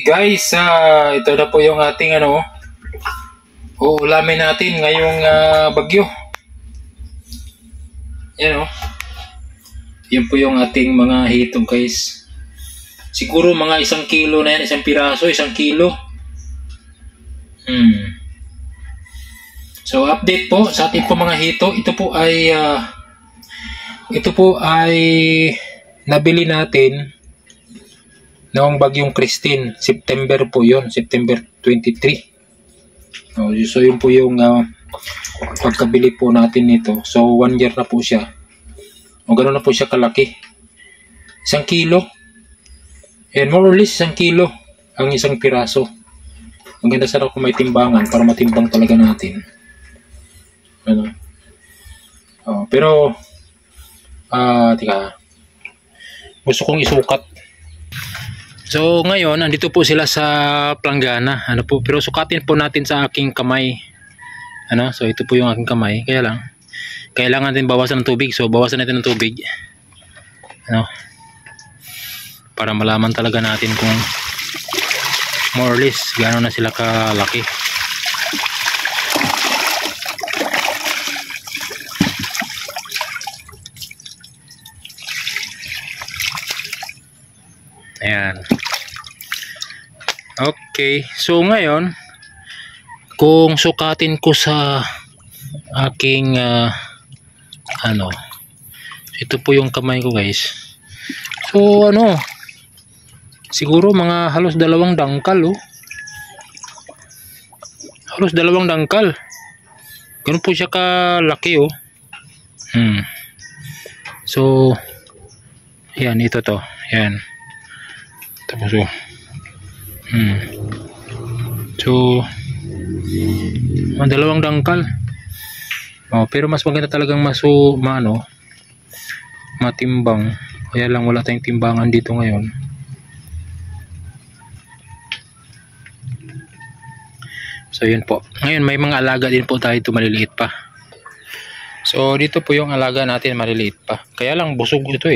guys, ito na po yung ating uulamin natin ngayong bagyo. Yan yan po yung ating mga hito guys. Siguro mga 1 kilo na yan, 1 piraso, 1 kilo. So update po sa ating po mga hito. Ito po ay nabili natin noong bagyong Christine. September po yun, September 23. So yun po yung pagkabili po natin nito. So 1 year na po siya. Ganoon na po siya kalaki. 1 kilo. And more or less 1 kilo ang 1 piraso. Ang ganda sana kung may timbangan para matimbang talaga natin. Pero gusto kong isukat. So ngayon andito po sila sa planggana. Pero sukatin po natin sa aking kamay. So ito po yung aking kamay. Kaya lang kailangan din bawasan ng tubig. So bawasan natin ng tubig. Para malaman talaga natin kung more or less gaano na sila kalaki. Ayan. Okay, so ngayon kung sukatin ko sa aking ito po yung kamay ko guys. So siguro mga halos 2 dangkal halos 2 dangkal. Ganun po siya kalaki So yan, ito to. Yan. Tapos so 2 dangkal. Pero mas maganda talagang matimbang. Kaya lang wala tayong timbangan dito ngayon. So yun po. Ngayon may mga alaga din po tayo ito, maliliit pa. So dito po yung alaga natin, maliliit pa. Kaya lang busog ito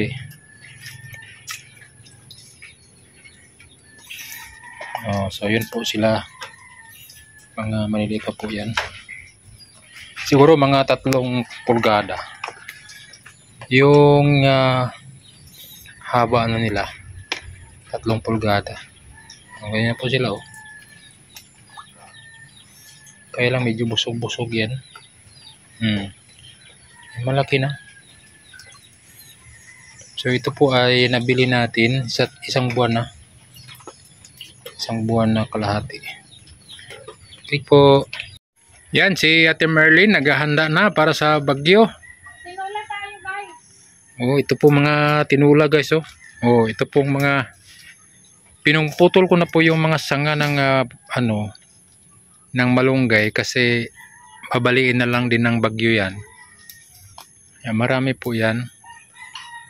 so yun po sila. Mga maliliit pa po yan. Siguro mga 3 pulgada. Yung haba nila 3 pulgada. Ganyan po sila Kaya lang medyo busog-busog yan. Malaki na. So ito po ay nabili natin sa 1 buwan na. 1 buwan na kalahati. Okay po. Yan si Ate Merlin naghahanda na para sa bagyo. Tinula tayo guys. Ito po mga tinula guys ito pong mga pinuputol ko na po yung mga sanga ng ng malunggay kasi babaliin na lang din ng bagyo yan. Marami po yan.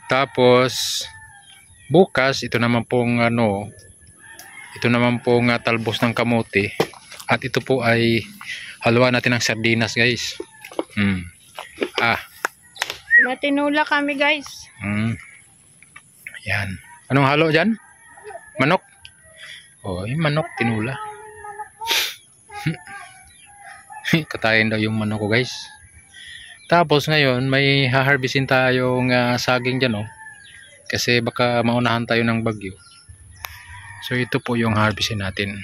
Tapos bukas ito naman pong talbos ng kamote at ito po ay haluan natin ng sardinas guys. Matinula kami guys. Yan. Anong halo dyan? Manok? Yung manok tinula. Katayin daw yung manok ko guys. Tapos ngayon may haharbisin tayong saging dyan kasi baka maunahan tayo ng bagyo. So ito po yung harbisin natin.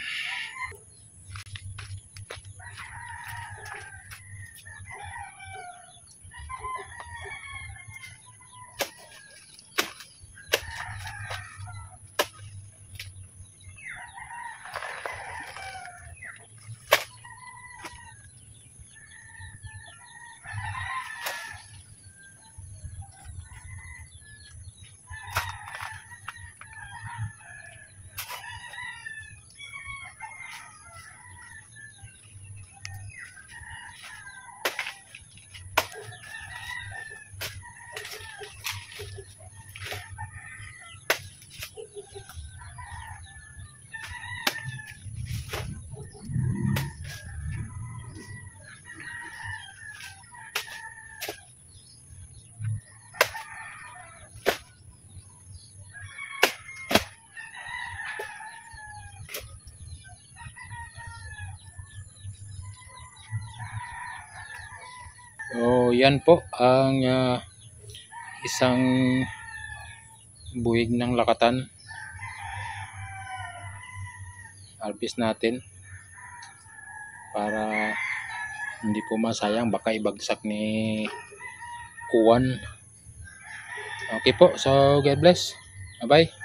So yan po ang isang buhig ng lakatan. Harvest natin para hindi po masayang, baka ibagsak ni Kuwan. Okay po, so God bless. Bye bye.